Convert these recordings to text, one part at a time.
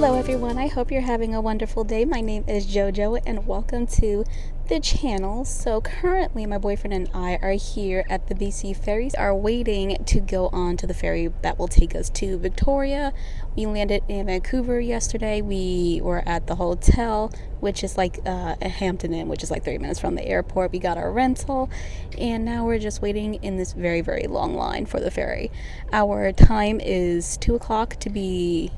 Hello everyone, I hope you're having a wonderful day. My name is JoJo and welcome to the channel. So currently my boyfriend and I are here at the BC ferries, are waiting to go on to the ferry that will take us to Victoria. We landed in Vancouver yesterday. We were at the hotel, which is like a Hampton Inn, which is like 30 minutes from the airport. We got our rental and now we're just waiting in this very, very long line for the ferry. Our time is 2 o'clock to be,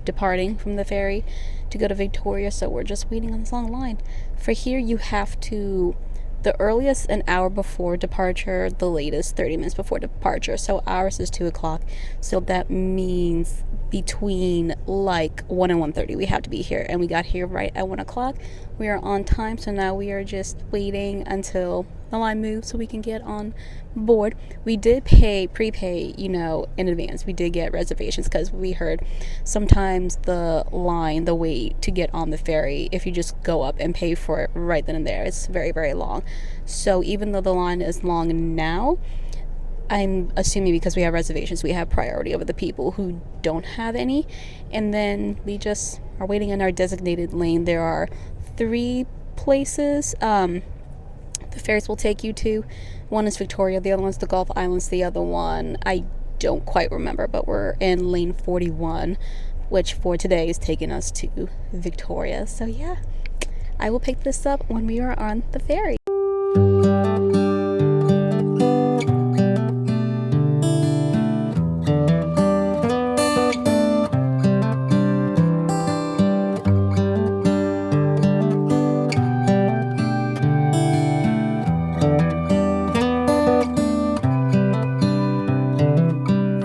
departing from the ferry to go to Victoria, so we're just waiting on this long line. For here, you have to, the earliest an hour before departure, the latest 30 minutes before departure. So ours is 2 o'clock, so that means between like 1 and 1:30 we have to be here, and we got here right at 1 o'clock. We are on time, so now we are just waiting until the line moves so we can get on board. We did prepay, in advance. We did get reservations because we heard sometimes the wait to get on the ferry, if you just go up and pay for it right then and there, it's very, very long. So even though the line is long now, I'm assuming because we have reservations, we have priority over the people who don't have any. And then we just are waiting in our designated lane. There are 3 places the ferries will take you to. One is Victoria, the other one's the Gulf Islands, the other one I don't quite remember, but we're in lane 41, which for today is taking us to Victoria. So yeah, I will pick this up when we are on the ferry.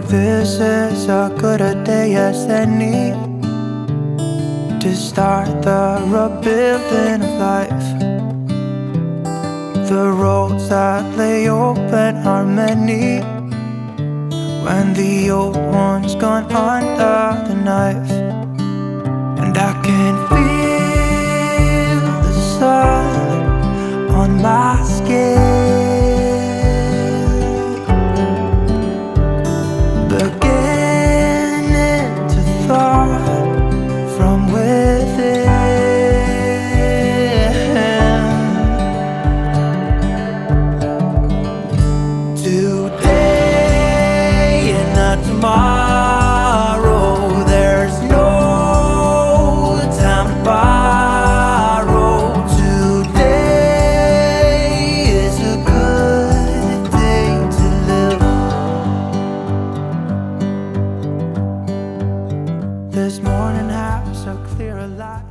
This is as good a day as any to start the rebuilding of life. The roads that lay open are many when the old one's gone under the knife. And I can feel the sun on my skin, beginning to thaw from within. Today and not tomorrow, there's no time to borrow. Today is a good day to live. This morning has so clear a light.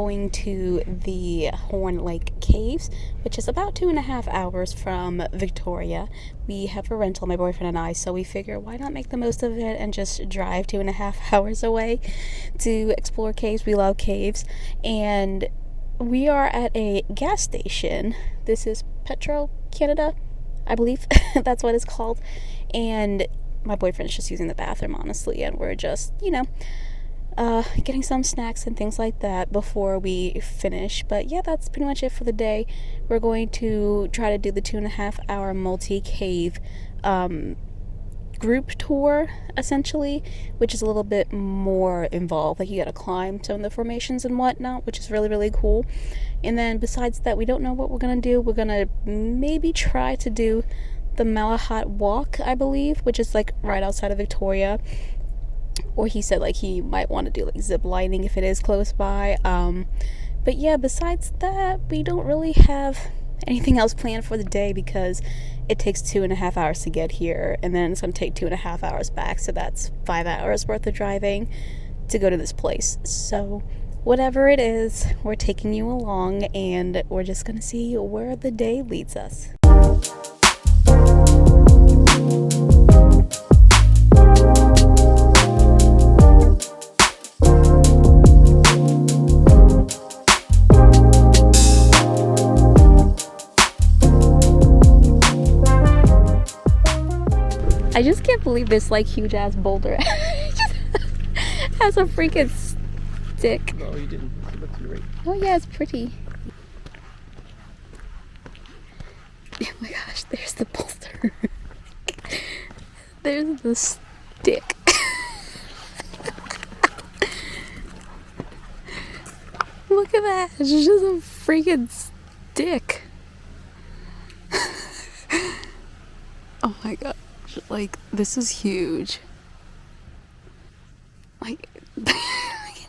going to the Horn Lake Caves, which is about 2.5 hours from Victoria. We have a rental, my boyfriend and I, so we figure why not make the most of it and just drive 2.5 hours away to explore caves. We love caves. And we are at a gas station. This is Petro Canada, I believe that's what it's called. And my boyfriend's just using the bathroom, honestly, and we're just, getting some snacks and things like that before we finish. But yeah, that's pretty much it for the day. We're going to try to do the 2.5 hour multi-cave group tour, essentially, which is a little bit more involved. Like, you gotta climb some of the formations and whatnot, which is really, really cool. And then besides that, we don't know what we're gonna do. We're gonna maybe try to do the Malahat Walk, I believe, which is like right outside of Victoria. Or he said like he might want to do like zip lining if it is close by. But yeah, besides that, we don't really have anything else planned for the day because it takes 2.5 hours to get here, and then it's going to take 2.5 hours back, so that's 5 hours worth of driving to go to this place. So whatever it is, we're taking you along, and we're just going to see where the day leads us. I just can't believe this like huge ass boulder just has a freaking stick. No, you didn't. Look to the right. Oh yeah, it's pretty. Oh my gosh, there's the boulder. There's the stick. Look at that. It's just a freaking stick. Oh my god. Like, this is huge. Like, look at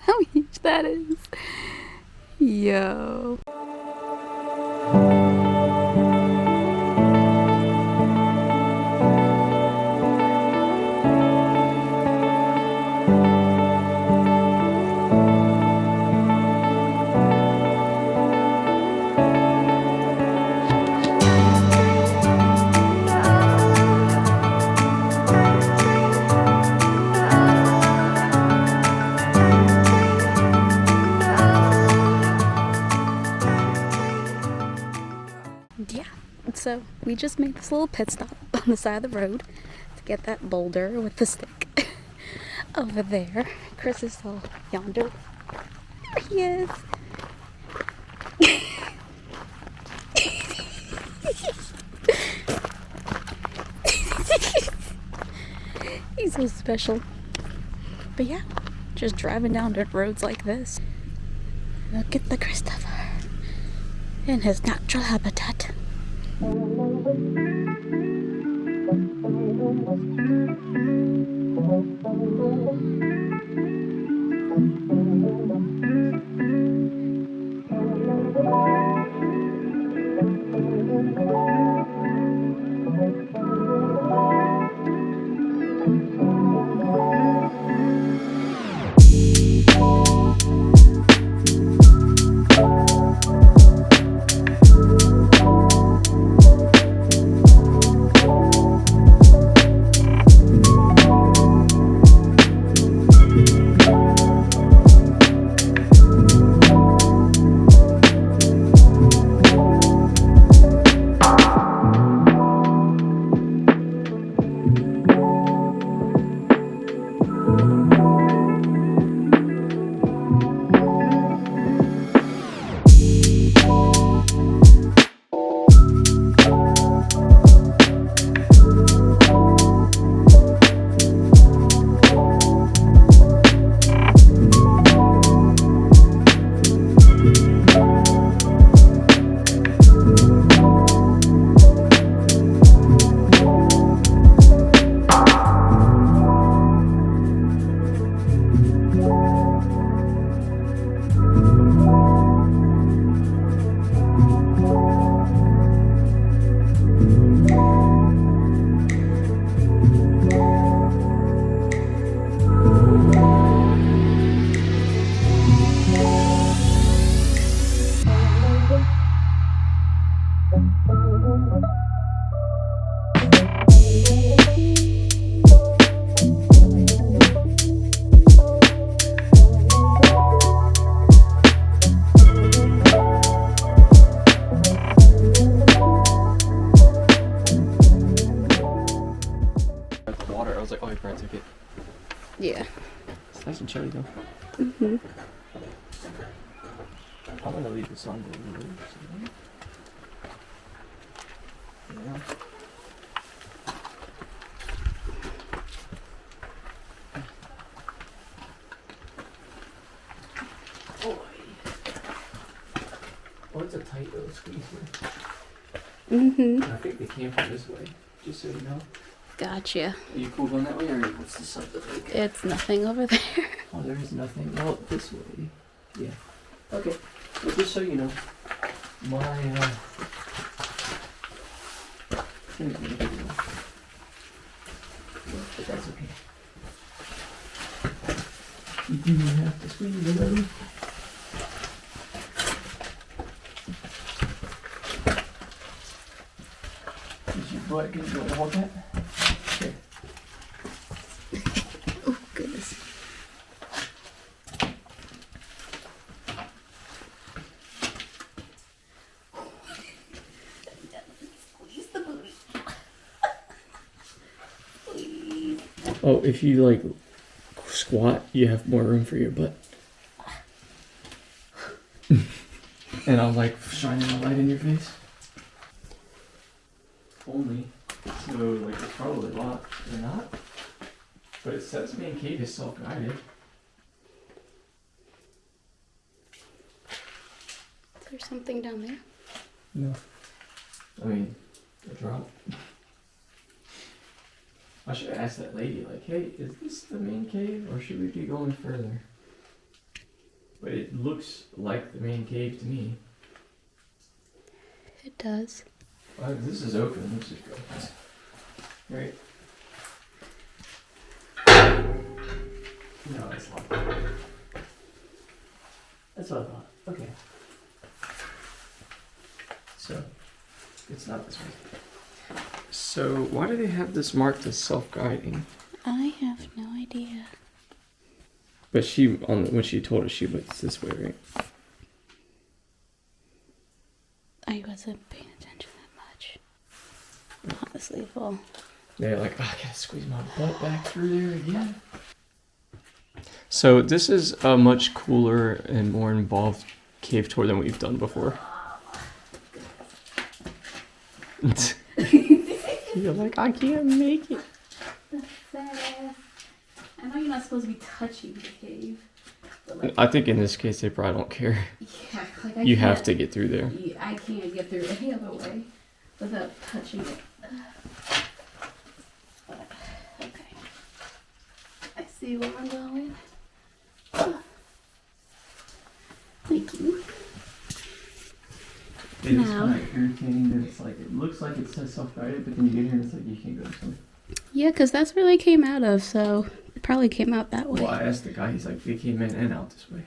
how huge that is. Yo. Yeah, so we just made this little pit stop on the side of the road to get that boulder with the stick over there. Chris is still yonder. There he is. He's so special. But yeah, just driving down dirt roads like this. Look at the Christopher in his natural habitat. Oh, it's a tight little squeeze here. Mm-hmm. I think they came from this way, just so you know. Gotcha. Are you cool going that way, or what's this up the lake? It's nothing over there. Oh, there is nothing. Well, this way. Yeah. Okay. Well, just so you know, my but that's okay. You do have to squeeze it, buddy. Is your butt good? You want to hold that? Okay. Oh, goodness. Squeeze the booty. Please. Oh, if you like squat, you have more room for your butt. And I'm like shining a light in your face. Only. So like it's probably locked or not. But it says main cave is self-guided. Is there something down there? No. I mean, a drop. I should ask that lady, like, hey, is this the main cave or should we be going further? But it looks like the main cave to me. It does. Well, this is open. Let's just go. Right. No, it's locked. That's what I thought. Okay. So, it's not this way. So, why do they have this marked as self-guiding? I have no idea. But when she told us, she went this way, right? I wasn't paying attention that much. Honestly, well. They're like, oh, I gotta squeeze my butt back through there again. So this is a much cooler and more involved cave tour than we've done before. You're like, I can't make it. I know you're not supposed to be touching the cave. But like, I think in this case they probably don't care. yeah, like You have to get through there. I can't get through any other way without touching it. But, okay. I see where I'm going. Thank you. It is Now. kind of irritating that it's like, it looks like it says self-guided, but then you get here and it's like, you can't go this way. Yeah, because that's where they came out of, so it probably came out that way. Well, I asked the guy, he's like, they came in and out this way.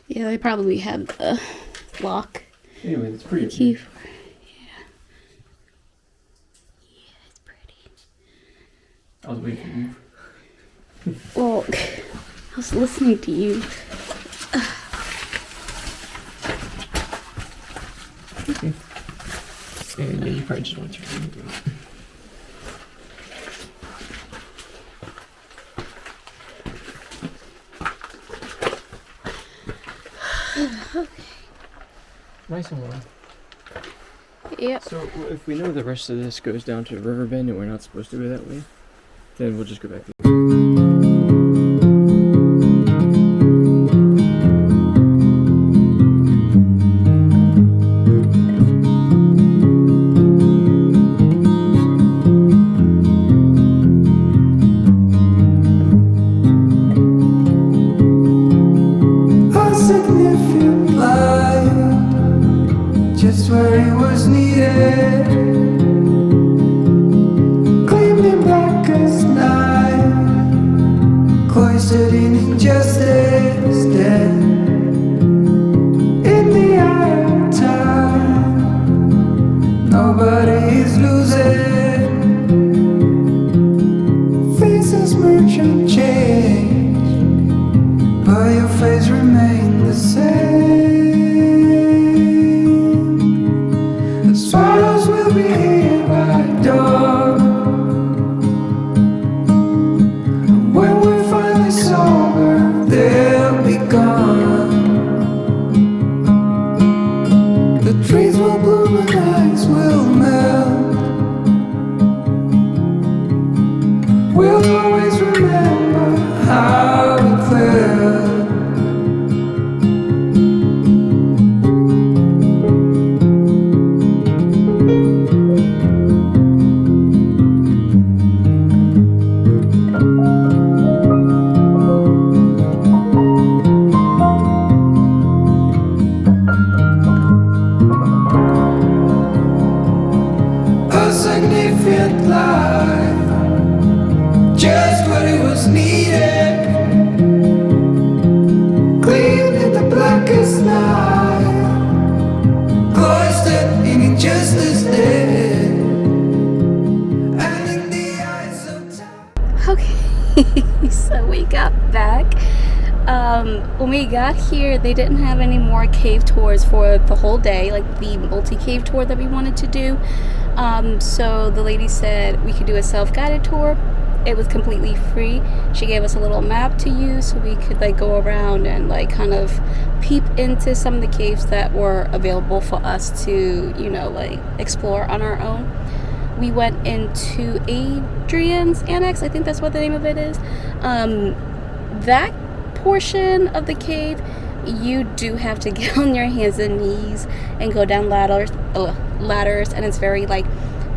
Yeah, they probably had the lock. Anyway, it's pretty. Key for, yeah. Yeah, it's pretty. I was waiting for you. Well, I was listening to you. Okay. And yeah, you probably just want to turn it around. Nice and warm. Yep. So if we know the rest of this goes down to Riverbend and we're not supposed to go that way, then we'll just go back to A significant light, just where it was needed, gleaming black as night, cloistered in injustice, dead in the eye of time. Nobody is losing, faces merchant change, but your face remained the same. The swallows will be here by dawn, and when we're finally sober, they'll just to stay. And in the eyes of time. Okay, so we got back. When we got here, they didn't have any more cave tours for the whole day, like the multi-cave tour that we wanted to do. So the lady said we could do a self-guided tour. It was completely free. She gave us a little map to use so we could like go around and like kind of peep into some of the caves that were available for us to, you know, like explore on our own. We went into Adrian's Annex, I think that's what the name of it is. That portion of the cave, you do have to get on your hands and knees and go down ladders, and it's very like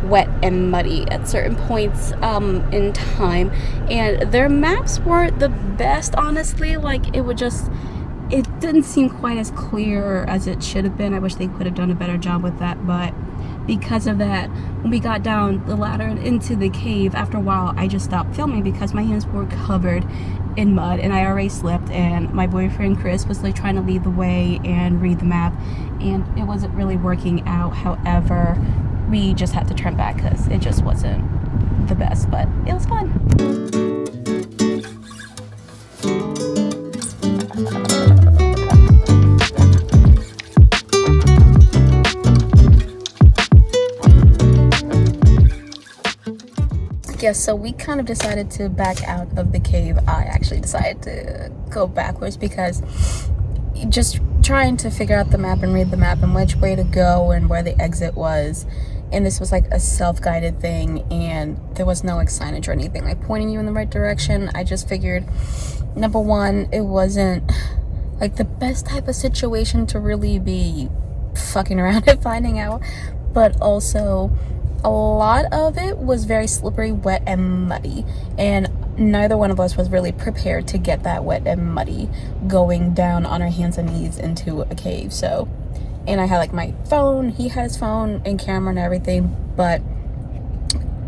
wet and muddy at certain points in time, and their maps weren't the best, honestly. Like it didn't seem quite as clear as it should have been. I wish they could have done a better job with that, but because of that, when we got down the ladder and into the cave, after a while I just stopped filming because my hands were covered in mud and I already slipped, and my boyfriend Chris was like trying to lead the way and read the map, and it wasn't really working out. However, we just had to turn back because it just wasn't the best, but it was fun. Yeah, so we kind of decided to back out of the cave. I actually decided to go backwards because just trying to figure out the map and read the map and which way to go and where the exit was. And this was like a self-guided thing, and there was no like signage or anything like pointing you in the right direction. I just figured, number one, it wasn't like the best type of situation to really be fucking around and finding out, but also a lot of it was very slippery, wet, and muddy, and neither one of us was really prepared to get that wet and muddy going down on our hands and knees into a cave. So, and I had like my phone, he had his phone and camera and everything, but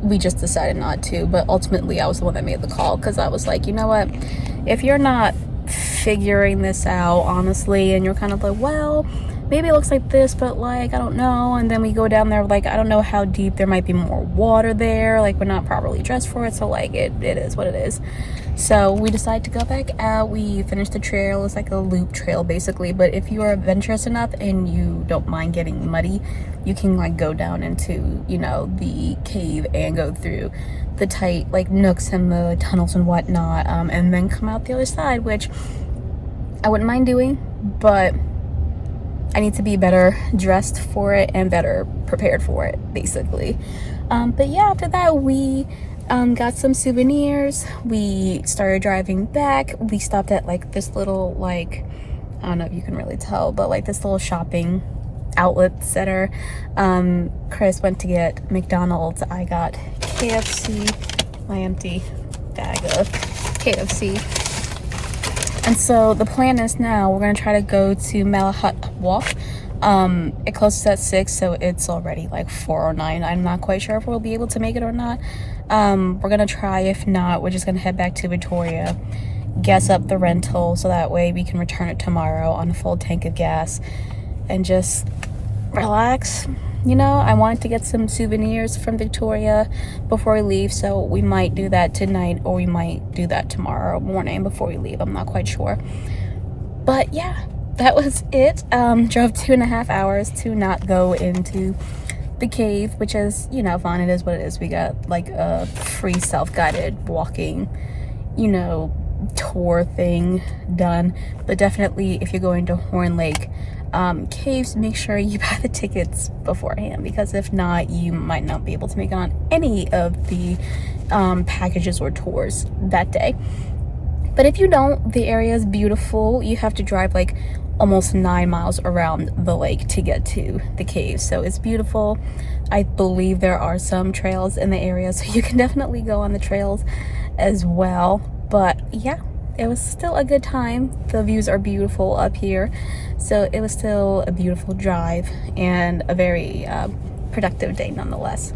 we just decided not to. But ultimately I was the one that made the call, because I was like, you know what, if you're not figuring this out honestly, and you're kind of like, well, maybe it looks like this, but like I don't know, and then we go down there, like I don't know how deep, there might be more water there, like we're not properly dressed for it, so like it is what it is. So we decided to go back out. We finished the trail. It's like a loop trail basically, but if you are adventurous enough and you don't mind getting muddy, you can like go down into, you know, the cave and go through the tight like nooks and the tunnels and whatnot, and then come out the other side, which I wouldn't mind doing, but I need to be better dressed for it and better prepared for it, basically. But yeah, after that, we got some souvenirs. We started driving back. We stopped at like this little, like, I don't know if you can really tell, but like this little shopping outlet center. Chris went to get McDonald's. I got KFC, my empty bag of KFC. And so the plan is now we're going to try to go to Malahut Walk. It closes at 6, so it's already like 4:09. I'm not quite sure if we'll be able to make it or not. We're going to try. If not, we're just going to head back to Victoria, gas up the rental so that way we can return it tomorrow on a full tank of gas and just relax. You know, I wanted to get some souvenirs from Victoria before we leave, so we might do that tonight, or we might do that tomorrow morning before we leave. I'm not quite sure. But yeah, that was it. Drove 2.5 hours to not go into the cave, which is, you know, fine. It is what it is. We got like a free self-guided walking, you know, tour thing done. But definitely, if you're going to Horn Lake caves, make sure you buy the tickets beforehand, because if not, you might not be able to make it on any of the packages or tours that day. But if you don't, the area is beautiful. You have to drive like almost 9 miles around the lake to get to the cave, so it's beautiful. I believe there are some trails in the area, so you can definitely go on the trails as well. But yeah, it was still a good time. The views are beautiful up here, so it was still a beautiful drive and a very productive day nonetheless.